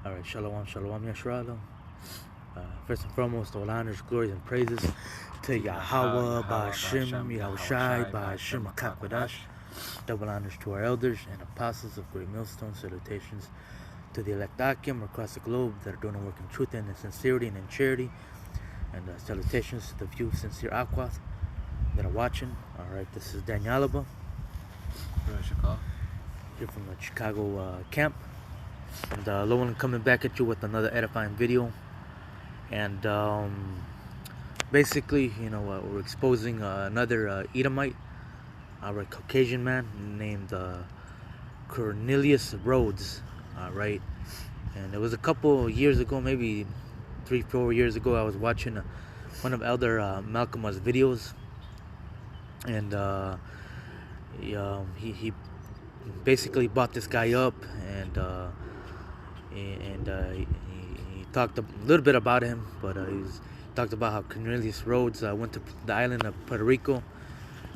Alright, shalom, shalom, yashralo. First and foremost, all honors, glories, and praises to Yahweh, Ba'ashem, Yahushai, Ba'ashem, Akakwadash. Double honors to our elders and apostles of Great Millstone. Salutations to the elect Akim across the globe that are doing the work in truth and in sincerity and in charity. And salutations to the few sincere Aquas that are watching. Alright, this is Daniel Alaba. Here from the Chicago camp. And Lowen coming back at you with another edifying video. And basically, we're exposing another Edomite, our Caucasian man named Cornelius Rhodes. Right, and it was a couple years ago, maybe 3-4 years ago. I was watching one of Elder Malcolm's videos, and he basically bought this guy up, and he talked a little bit about him, but he talked about how Cornelius Rhodes went to the island of Puerto Rico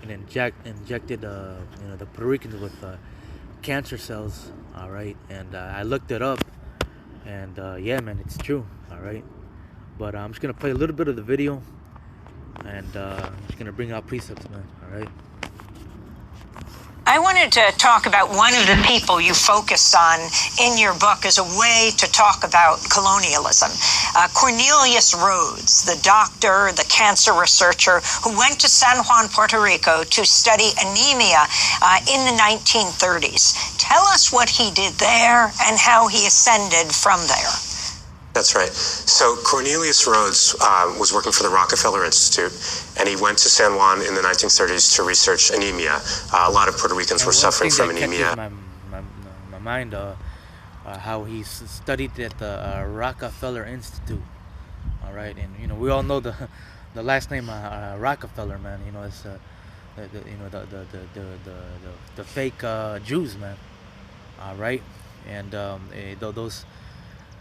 and injected the Puerto Ricans with cancer cells. All right, and I looked it up, and yeah, man, it's true. All right, but I'm just gonna play a little bit of the video, and I'm just gonna bring out precepts, man. All right. I wanted to talk about one of the people you focused on in your book as a way to talk about colonialism. Cornelius Rhodes, the doctor, the cancer researcher who went to San Juan, Puerto Rico to study anemia in the 1930s. Tell us what he did there and how he ascended from there. That's right. So Cornelius Rhodes was working for the Rockefeller Institute, and he went to San Juan in the 1930s to research anemia. A lot of Puerto Ricans were suffering from anemia. My mind, how he studied at the Rockefeller Institute. All right, and we all know the last name Rockefeller, man. It's the fake Jews, man. All right, and those.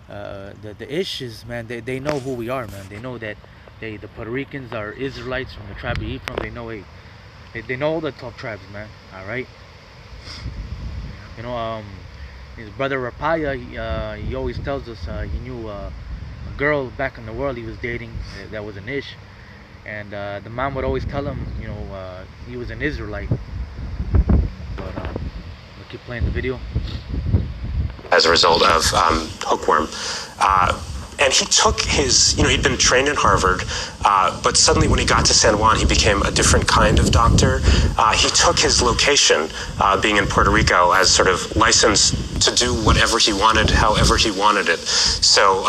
The issues, man, they know who we are, man. They know that the Puerto Ricans are Israelites from the tribe of Ephraim. They know they know all the 12 tribes, man. All right. His brother Rapaya, he always tells us he knew a girl back in the world he was dating that was an Ish, and the mom would always tell him, he was an Israelite. But we'll keep playing the video. As a result of hookworm. And he took his, he'd been trained in Harvard, but suddenly when he got to San Juan, he became a different kind of doctor. He took his location, being in Puerto Rico, as sort of license to do whatever he wanted, however he wanted it. So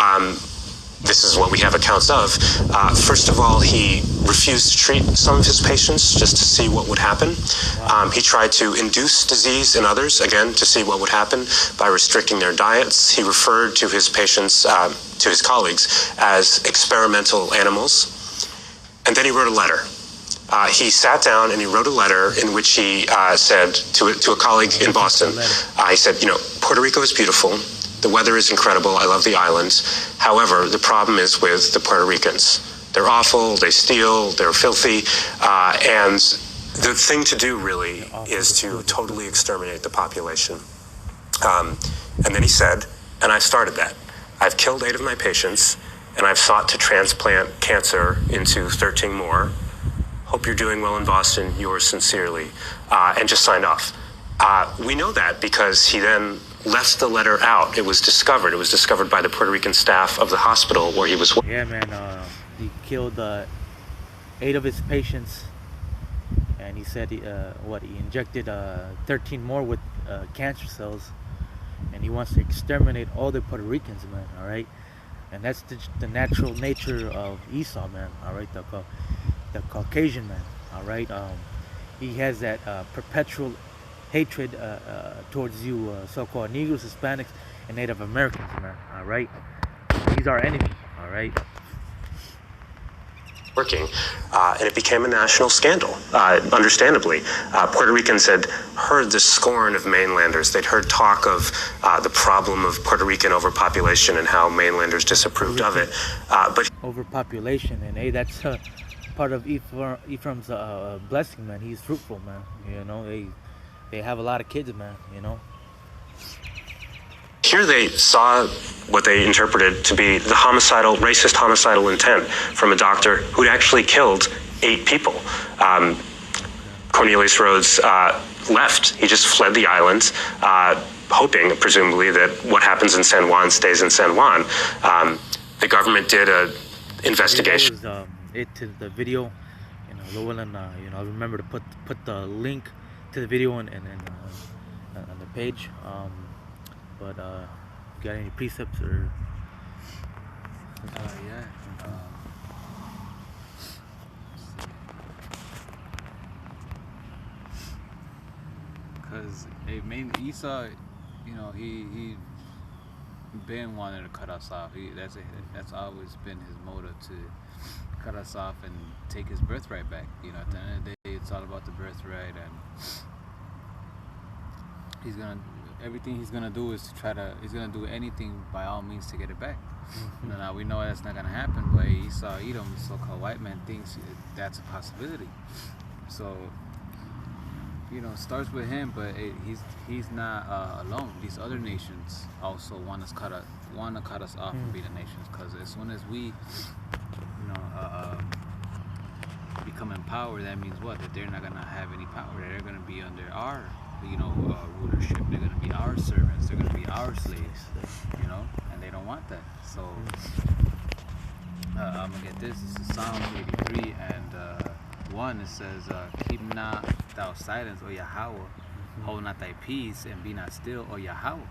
this is what we have accounts of. First of all, he refused to treat some of his patients just to see what would happen. He tried to induce disease in others, again, to see what would happen by restricting their diets. He referred to his patients, to his colleagues, as experimental animals. And then he wrote a letter. He sat down and he wrote a letter in which he said to a colleague in Boston, he said, Puerto Rico is beautiful. The weather is incredible. I love the islands. However, the problem is with the Puerto Ricans. They're awful. They steal. They're filthy. And the thing to do, really, is to totally exterminate the population. And then he said, and I started that. I've killed 8 of my patients, and I've sought to transplant cancer into 13 more. Hope you're doing well in Boston. Yours sincerely. And just signed off. We know that because he then left the letter out. It was discovered. It was discovered by the Puerto Rican staff of the hospital where he was working. Yeah, man. He killed 8 of his patients, and he said he injected 13 more with cancer cells, and he wants to exterminate all the Puerto Ricans, man. All right, and that's the natural nature of Esau, man. All right, the Caucasian man. All right, he has that perpetual hatred towards you so-called Negroes, Hispanics, and Native Americans, man. All right, he's our enemy. All right. Working, and it became a national scandal. Understandably, Puerto Ricans had heard the scorn of mainlanders. They'd heard talk of the problem of Puerto Rican overpopulation and how mainlanders disapproved of it. But overpopulation, and hey, that's part of Ephraim's blessing, man. He's fruitful, man. They have a lot of kids, man. Here they saw what they interpreted to be the racist homicidal intent from a doctor who'd actually killed 8 people. Cornelius Rhodes left. He just fled the island, hoping, presumably, that what happens in San Juan stays in San Juan. The government did an investigation. That was it to the video. Llewellyn, I'll remember to put the link to the video on the page. But got any precepts or? Yeah. Because Esau, he been wanting to cut us off. That's always been his motive, to cut us off and take his birthright back. At the end of the day, it's all about the birthright, and everything he's gonna do is he's gonna do anything by all means to get it back. Now we know that's not gonna happen, but Esau Edom, the so-called white man, thinks that's a possibility. So it starts with him, but he's not alone. These other nations also want to cut us off from being a nation, because as soon as we become empowered, that means what? That they're not gonna have any power. That they're gonna be under our rulership. They're gonna be our servants. They're gonna be our slaves. And they don't want that. So I'm gonna get this. This is Psalm 83 and 1. It says, "Keep not thou silence, O Yahweh. Hold not thy peace, and be not still, O Yahweh.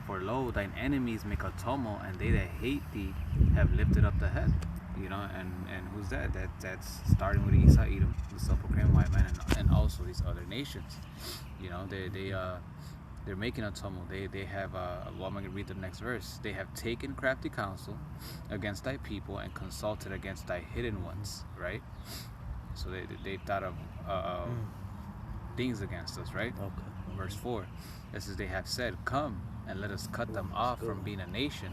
For lo, thine enemies make a tumult, and they that hate thee have lifted up the head." And who's that? That's starting with Esau Edom, the self-proclaimed white man, and also these other nations. They're making a tumult. They have well, I'm gonna read the next verse. "They have taken crafty counsel against thy people, and consulted against thy hidden ones." Right. So they thought of things against us. Right. Okay. Verse 4. It says, "They have said, Come and let us cut them off from being a nation,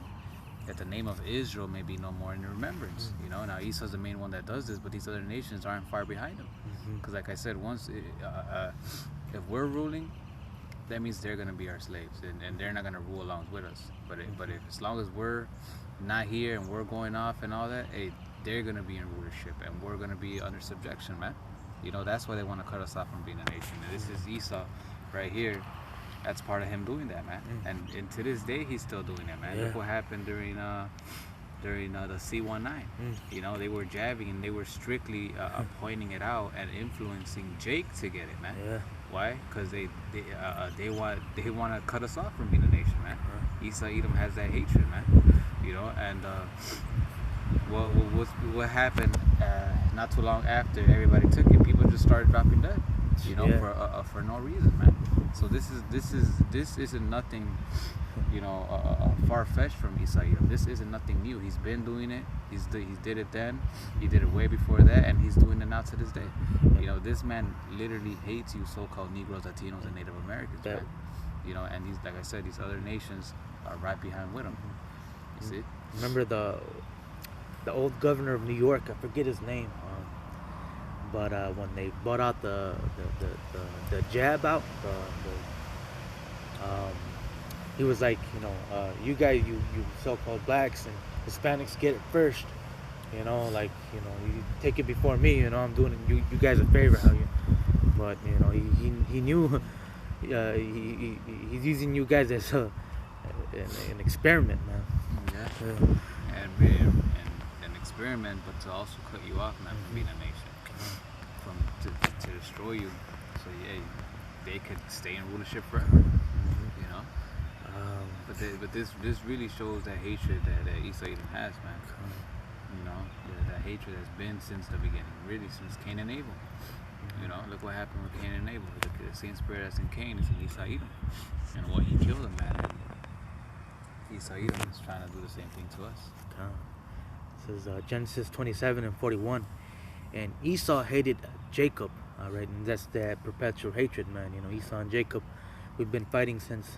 that the name of Israel may be no more in remembrance." Now Esau's the main one that does this, but these other nations aren't far behind him. Because like I said, once if we're ruling, that means they're going to be our slaves, and they're not going to rule along with us. But if as long as we're not here and we're going off and all that, they're going to be in rulership, and we're going to be under subjection, man. That's why they want to cut us off from being a nation. And this is Esau right here. That's part of him doing that, man. And to this day, he's still doing that, man. Look what happened during the C-19. They were jabbing, and they were strictly pointing it out and influencing Jake to get it, man. Why? Because they want to cut us off from being a nation, man. Esau Edom has that hatred, man. And what happened not too long after everybody took it, people just started dropping dead, for no reason, man. So this isn't nothing, far-fetched from Esau Edom. This isn't nothing new. He's been doing it. He did it then. He did it way before that, and he's doing it now to this day. This man literally hates you, so-called Negroes, Latinos, and Native Americans, man. And these, like I said, these other nations are right behind with him. You see? Remember the old governor of New York? I forget his name. But when they brought out the jab out, he was like, you guys, you so-called blacks and Hispanics get it first. You take it before me. I'm doing it, you guys a favor. But he knew he's using you guys as an experiment, man. And an experiment, but to also cut you off, man, from being a nation. To destroy you, so they could stay in rulership forever, But this really shows that hatred that Esau Edom has, man. That hatred has been since the beginning, really since Cain and Abel. Look what happened with Cain and Abel. Look at the same spirit that's in Cain is in Esau Edom, and what he killed him, man. Esau Edom is trying to do the same thing to us. This is Genesis 27 and 41. And Esau hated Jacob, right? And that's that perpetual hatred, man. Esau and Jacob, we've been fighting since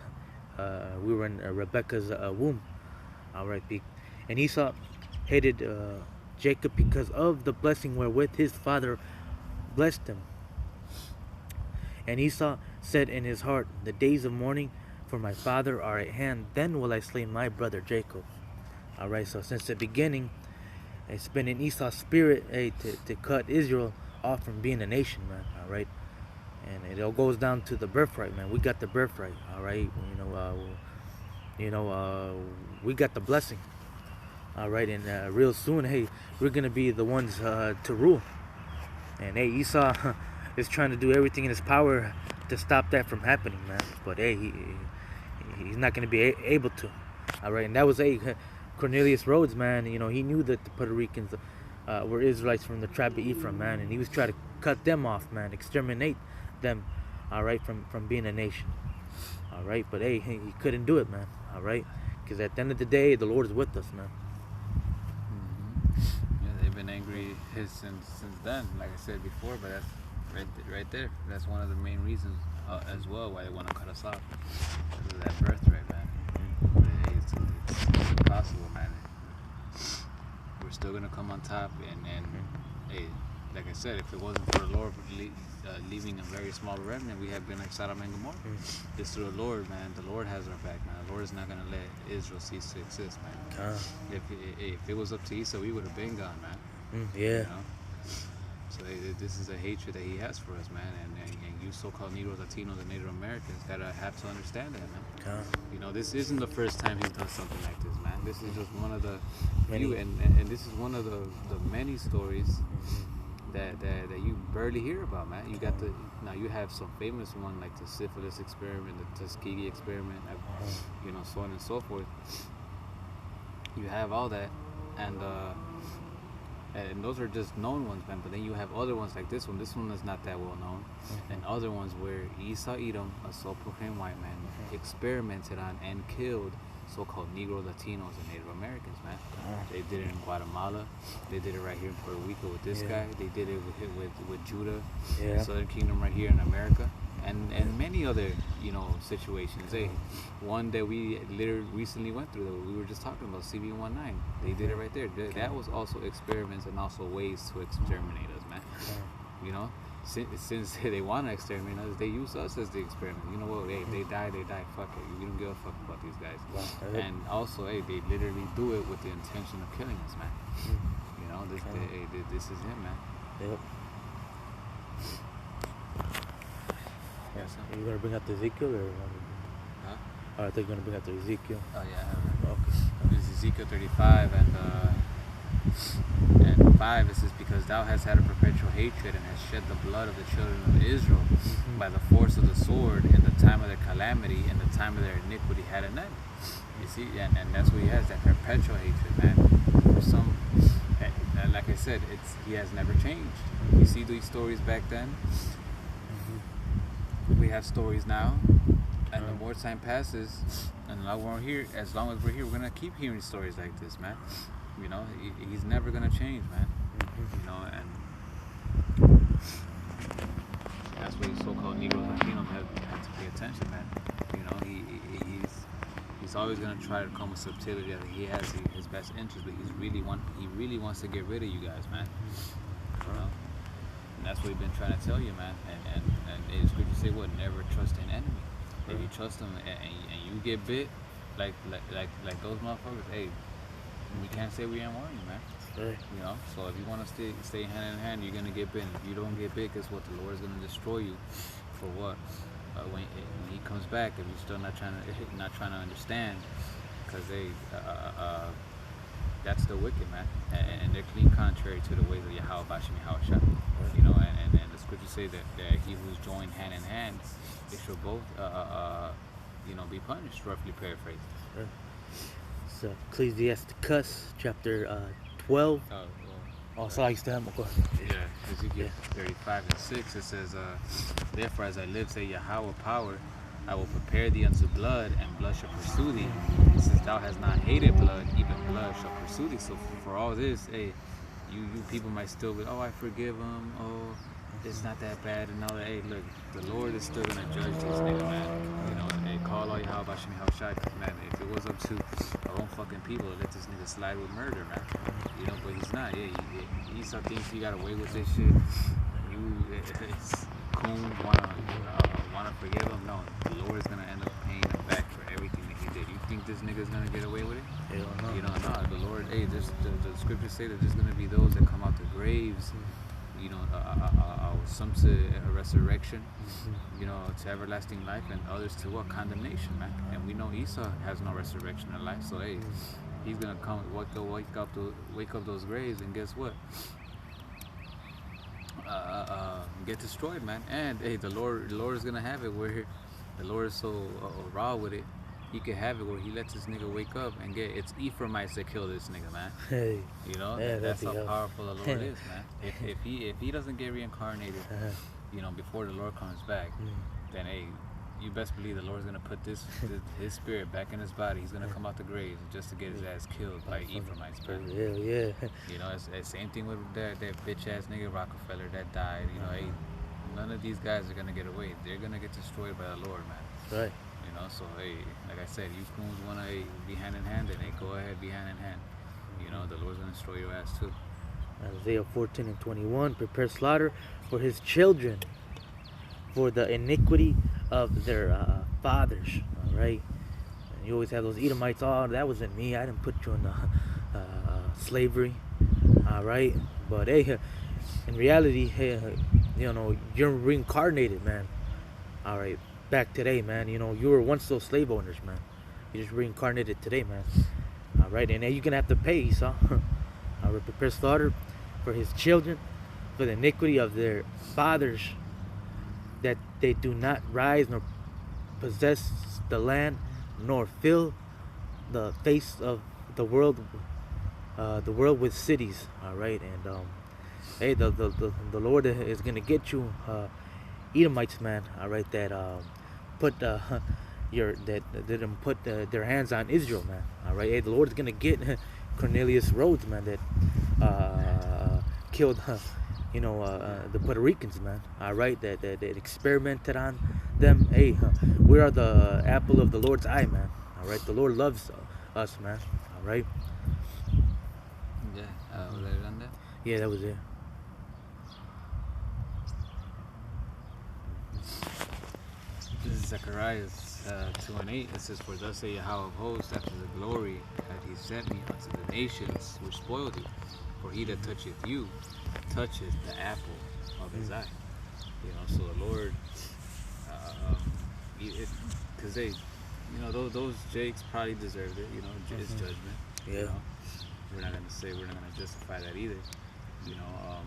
we were in Rebecca's womb, all right? And Esau hated Jacob because of the blessing wherewith his father blessed him. And Esau said in his heart, "The days of mourning for my father are at hand, then will I slay my brother Jacob. Alright, so since the beginning, it's been in Esau's spirit, to cut Israel off from being a nation, man. Alright, and it all goes down to the birthright, man. We got the birthright. Alright, we got the blessing. Alright, and real soon, hey, we're gonna be the ones to rule. And hey, Esau is trying to do everything in his power to stop that from happening, man. But hey, he's not gonna be able to. Alright, and that was Cornelius Rhodes, man. You know, he knew that the Puerto Ricans were Israelites from the tribe of Ephraim, man, and he was trying to cut them off, man, exterminate them, alright, from being a nation. Alright, but hey, he couldn't do it, man. Alright, because at the end of the day, the Lord is with us, man. Yeah, they've been angry since then, like I said before, but that's right there. That's one of the main reasons as well why they want to cut us off, because of that birthright, man. It's impossible, man. We're still gonna come on top, and hey, like I said, if it wasn't for the Lord leaving a very small remnant, we have been like Sodom and Gomorrah. It's through the Lord, man. The Lord has our back, man. The Lord is not gonna let Israel cease to exist, man. If it was up to Esau, we would have been gone, man. Yeah. You know? So this is a hatred that he has for us, man, and you so-called Negroes, Latinos, and Native Americans gotta have to understand that, man. You know, this isn't the first time he's done something like this, man. This is just one of the few, and this is one of the many stories that you barely hear about, man. You got now you have some famous one like the syphilis experiment, the Tuskegee experiment, you know, so on and so forth. You have all that, and those are just known ones, man. But then you have other ones like this one. This one is not that well known. And other ones where Esau Edom, a self-proclaimed white man, experimented on and killed so-called Negro, Latinos, and Native Americans, man. They did it in Guatemala. They did it right here in Puerto Rico with this guy. They did it with Judah, Southern Kingdom right here in America. And many other, you know, situations. Hey, one that we literally recently went through that we were just talking about, CB19. They did it right there. That was also experiments and also ways to exterminate us, man. You know, since they want to exterminate us, they use us as the experiment. You know what? Hey, if they die, they die. Fuck it. We don't give a fuck about these guys. And also, hey, they literally do it with the intention of killing us, man. You know, this is him, man. Yep. Yes, Are you gonna bring out the Ezekiel or? Huh? Oh, I thought you were gonna bring out the Ezekiel. Oh yeah. Okay. It's Ezekiel 35 and 5. It says, because thou hast had a perpetual hatred and hast shed the blood of the children of Israel by the force of the sword in the time of their calamity and the time of their iniquity had an end. You see, and that's what he has, that perpetual hatred, man. For some, like I said, he has never changed. You see these stories back then. We have stories now, and the more time passes, and as long as we're here, we're gonna keep hearing stories like this, man. You know, he's never gonna change, man. You know, and that's why these so-called Negroes and Latinos have to pay attention, man. You know, he's always gonna try to come with subtlety that he has his best interest, but he really wants to get rid of you guys, man. You know. And that's what we've been trying to tell you, man. And it's good to say what? Never trust an enemy. If you trust them and you get bit, like those motherfuckers, hey, we can't say we ain't warning you, man. You know. So if you want to stay hand in hand, you're gonna get bit. If you don't get bit, guess what? The Lord is gonna destroy you. For what? When He comes back, if you're still not trying to understand, because that's the wicked, man, and they're clean contrary to the ways of Yahweh Bashim Yahweh. You know, and the scriptures say that he who's joined hand in hand, they shall both, you know, be punished. Roughly paraphrased. So Ecclesiasticus chapter 12. Oh, sorry, Yeah, Ezekiel 35 and 6. It says, therefore, as I live, say Yahweh power, I will prepare thee unto blood, and blood shall pursue thee. Since thou hast not hated blood, even blood shall pursue thee. So for all this, hey, you people might still be, oh, I forgive them, oh, it's not that bad, and all that. Hey, look, the Lord is still gonna judge these niggas, man. You know, and they call all Yahweh Bashim Yahweh, because, man, if it was up to our own fucking people to let this nigga slide with murder, man. You know, but he's not. Yeah, Esau thinks he got away with this shit. It's coon wanna forgive him. No, the Lord is gonna end up paying him back think this nigga's gonna get away with it? Hell no. You know, no. The Lord, hey, the scriptures say that there's gonna be those that come out the graves. You know, some to a resurrection, you know, to everlasting life, and others to what? Condemnation, man. And we know Esau has no resurrection in life, so hey, he's gonna come, wake up those graves, and guess what? Get destroyed, man. And hey, the Lord is gonna have it where the Lord is so raw with it. He could have it where he lets this nigga wake up and it's Ephraimites that kill this nigga, man. Hey, you know, yeah, that's how powerful the Lord is, man. If he doesn't get reincarnated, you know, before the Lord comes back, then hey, you best believe the Lord's gonna put his spirit back in his body. He's gonna come out the grave just to get his ass killed by Ephraimites, man. Yeah. You know, it's same thing with that bitch ass nigga Rockefeller that died. You know, hey, none of these guys are gonna get away. They're gonna get destroyed by the Lord, man. Right. You know, so hey, like I said, you coons wanna be hand in hand, then hey, go ahead, be hand in hand. You know, the Lord's gonna destroy your ass too. Isaiah 14:21, prepare slaughter for his children, for the iniquity of their fathers. All right. And you always have those Edomites. Oh, that wasn't me. I didn't put you in slavery. All right. But hey, in reality, hey, you know, you're reincarnated, man. All right. Back today, man. You know, you were once those slave owners, man. You just reincarnated today, man. All right. And now you're gonna have to pay, Esau. All right. Prepare slaughter for his children, for the iniquity of their fathers, that they do not rise nor possess the land, nor fill the face of the world with cities. All right. And hey, the Lord is gonna get you, Edomites, man. All right, that put that didn't put their hands on Israel, man. All right. Hey, the Lord is gonna get Cornelius Rhodes, man, that killed you know, the Puerto Ricans, man. All right, that experimented on them. Hey, we are the apple of the Lord's eye, man. All right, the Lord loves us, man. All right. Yeah, was that on there? Yeah, that was it. This is Zechariah 2:8. It says, "For thus say Yahweh of hosts, after the glory that he sent me unto the nations which spoiled you. For he that toucheth you touches the apple of his eye." You know, so the Lord, because they, you know, those Jakes probably deserved it. You know, it's judgment. Yeah. You know? We're not gonna justify that either. You know,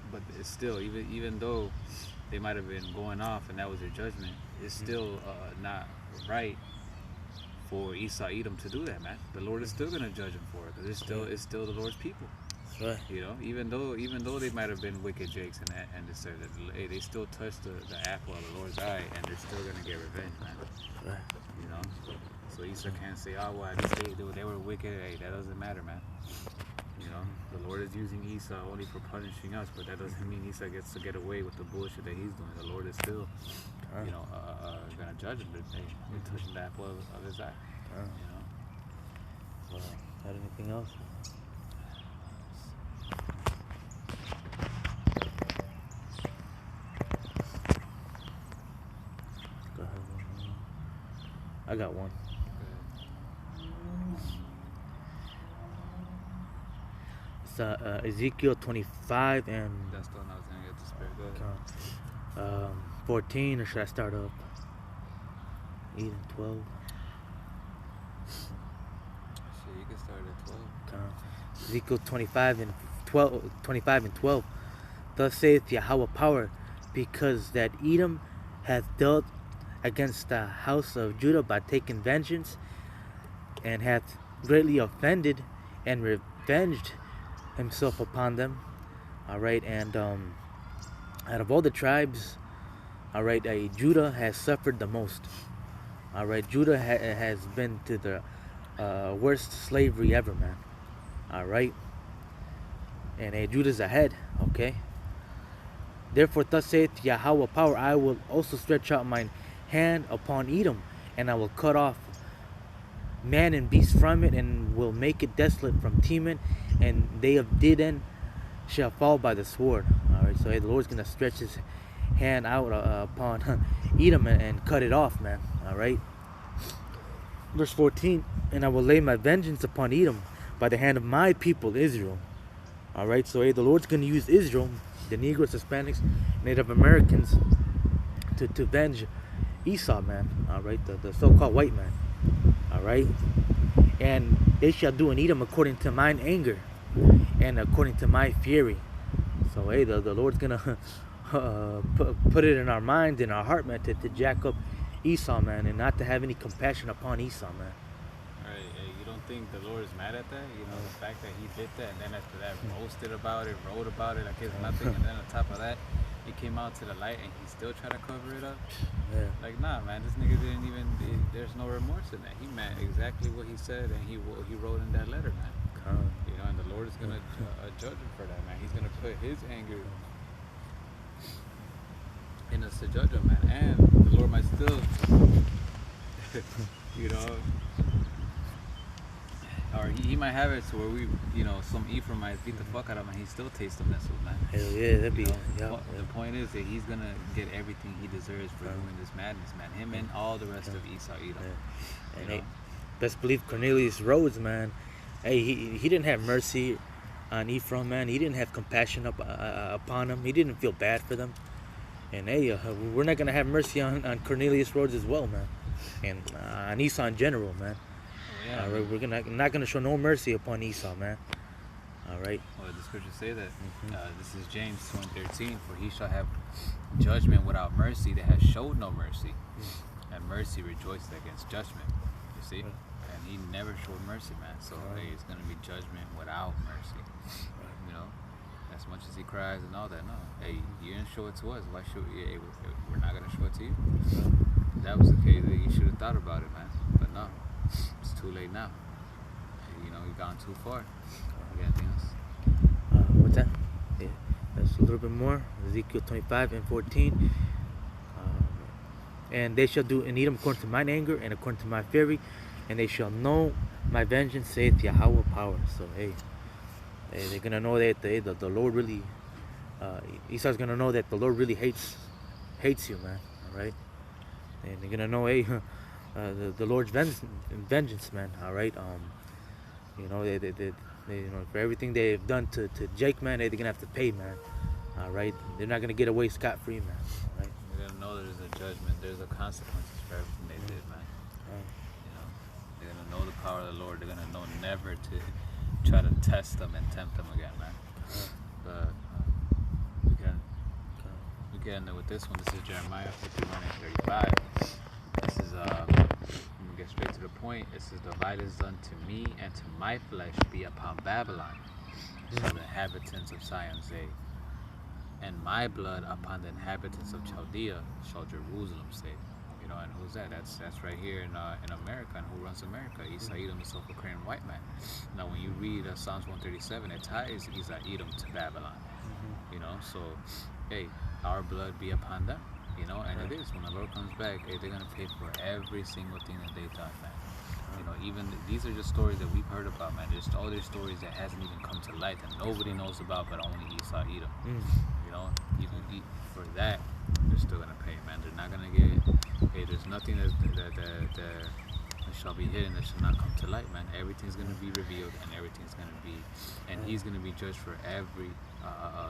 but it's still, even though they might have been going off and that was their judgment, it's still not right for Esau Edom to do that, man. The Lord is still gonna judge them for it, because it's still the Lord's people. That's right. You know, even though they might have been wicked Jakes and deserved it, hey, they still touched the apple of the Lord's eye, and they're still gonna get revenge, man. Right. You know, so Esau can't say, "Oh, well, they were wicked." Hey, that doesn't matter, man. You know, the Lord is using Esau only for punishing us, but that doesn't mean Esau gets to get away with the bullshit that he's doing. The Lord is still, you know, gonna judge him, but hey, they're touching the apple of his eye. You know. Got anything else? Go ahead. I got one. Ezekiel 25 and That's the one I was gonna get the spirit. Go ahead. 14, or should I start up 8 and 12? Shit, you can start at 12. Ezekiel 25 and 12. Thus saith Yahweh power, because that Edom hath dealt against the house of Judah by taking vengeance, and hath greatly offended and revenged himself upon them. All right, and out of all the tribes, all right, Judah has suffered the most. All right, Judah has been to the worst slavery ever, man. All right, and Judah's ahead. Okay. Therefore, thus saith Yahweh power, I will also stretch out mine hand upon Edom, and I will cut off man and beast from it, and will make it desolate from Teman, and they of Dedan shall fall by the sword. All right, so the Lord's gonna stretch his hand out upon Edom and cut it off, man. All right. verse 14, and I will lay my vengeance upon Edom by the hand of my people Israel. All right, so hey, the Lord's going to use Israel, the Negroes, Hispanics, Native Americans, to avenge Esau, man. All right, the so-called white man. All right, and they shall do in Edom according to mine anger and according to my fury. So hey, the Lord's gonna put it in our mind, in our heart, man, to jack up Esau, man, and not to have any compassion upon Esau, man. Right, you don't think the Lord is mad at that? You know, the fact that he did that, and then after that boasted about it, wrote about it like it's nothing, and then on top of that, it came out to the light, and he still tried to cover it up. Yeah. Like, nah, man, this nigga didn't even. There's no remorse in that. He meant exactly what he said, and he wrote in that letter, man. You know, and the Lord is gonna judge him for that, man. He's gonna put his anger in us to judge him, man. And the Lord might still, you know, or he might have it to where we, you know, some Ephraim might beat the fuck out of him, and he still tastes the missiles, man. Hell yeah, that'd be. The point is that he's gonna get everything he deserves for doing this madness, man. Him and all the rest of Esau, Edom. And hey, best believe Cornelius Rhodes, man. Hey, he didn't have mercy on Ephraim, man. He didn't have compassion upon them. He didn't feel bad for them. And hey, we're not gonna have mercy on Cornelius Rhodes as well, man. And on Esau in general, man. Yeah, we're not gonna show no mercy upon Esau, man. All right. Well, the scriptures say that. This is James 2:13. For he shall have judgment without mercy that has showed no mercy, and mercy rejoiced against judgment. You see. And he never showed mercy, man. So hey, it's gonna be judgment without mercy. You know, as much as he cries and all that. No, hey, you didn't show it to us. Why should we? Hey, we're not gonna show it to you. If that was the case, you should have thought about it, man. But no, it's too late now. You know, you've gone too far. You got anything else? What's that? Yeah, that's a little bit more. Ezekiel 25:14. And they shall do in Edom according to mine anger and according to my fury, and they shall know my vengeance, saith Yahweh power. So hey, they're gonna know that the Lord really, Esau's gonna know that the Lord really hates you, man. All right, and they're gonna know, hey, the Lord's vengeance, man. All right, you know, they you know, for everything they've done to Jake, man, they're gonna have to pay, man. All right, they're not gonna get away scot-free, man. All right. They're gonna know there's a judgment. There's a consequences for everything they did, man. You know, they're gonna know the power of the Lord. They're gonna know never to try to test them and tempt them again, man. But we can end it with this one. This is Jeremiah 51:35. This is let me get straight to the point. It says, "The light is unto me, and to my flesh be upon Babylon, so the inhabitants of Zion say, and my blood upon the inhabitants of Chaldea shall Jerusalem say." You know, and who's that? That's right here in America. And who runs America? Esau Edom, the self-proclaimed white man. Now, when you read Psalms 137, it ties Esau Edom to Babylon. You know, so hey, our blood be upon them. You know, and it is when the Lord comes back. Hey, they're gonna pay for every single thing that they've done, man. You know, even these are just stories that we've heard about, man. There's all these stories that hasn't even come to light that nobody knows about, but only Esau Edom. You know, even for that, they're still gonna pay, man. They're not gonna get. Hey, there's nothing that shall be hidden that shall not come to light, man. Everything's gonna be revealed, and everything's gonna be, and he's gonna be judged for every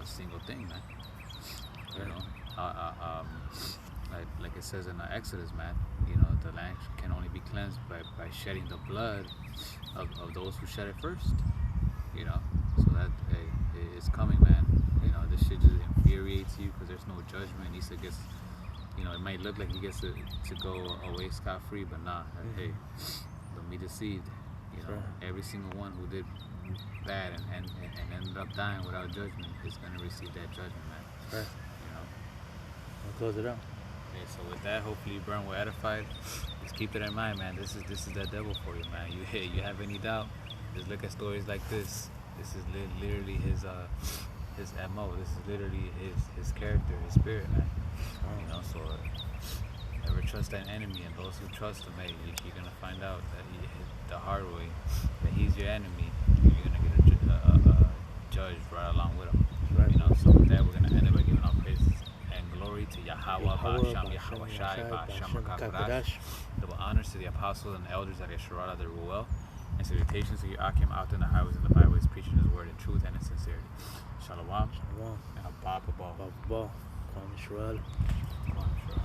single thing, man. You know, like it says in Exodus, man. You know, the land can only be cleansed by shedding the blood of those who shed it first. You know, so that it's coming, man. You know, this shit just infuriates you because there's no judgment. Esau gets, you know, it might look like he gets to go away scot-free, but nah. Hey, don't be deceived. You know, every single one who did bad and ended up dying without judgment is going to receive that judgment, man. Right. You know. I'll close it out. Okay, so with that, hopefully you burn were edified. Just keep it in mind, man. This is that devil for you, man. You have any doubt? Just look at stories like this. This is literally his MO. This is literally his character, his spirit, man. You know, so never trust that enemy, and those who trust him, hey, you're gonna find out that the hard way that he's your enemy. You're gonna get judged right along with him. Right. You know, so with that, we're gonna end it by giving our praises and glory glory to Yahweh, Ba'asham Yahweh Shai, Ba'asham HaKadosh. Double honors to the apostles and elders at Yeshurah, the Ruel, and salutations to you, Akim, out in the highways and the byways, preaching his word in truth and in sincerity. Shalom. Shalom. And a Baba Ball. Baba Ball. Kwame Sherrod.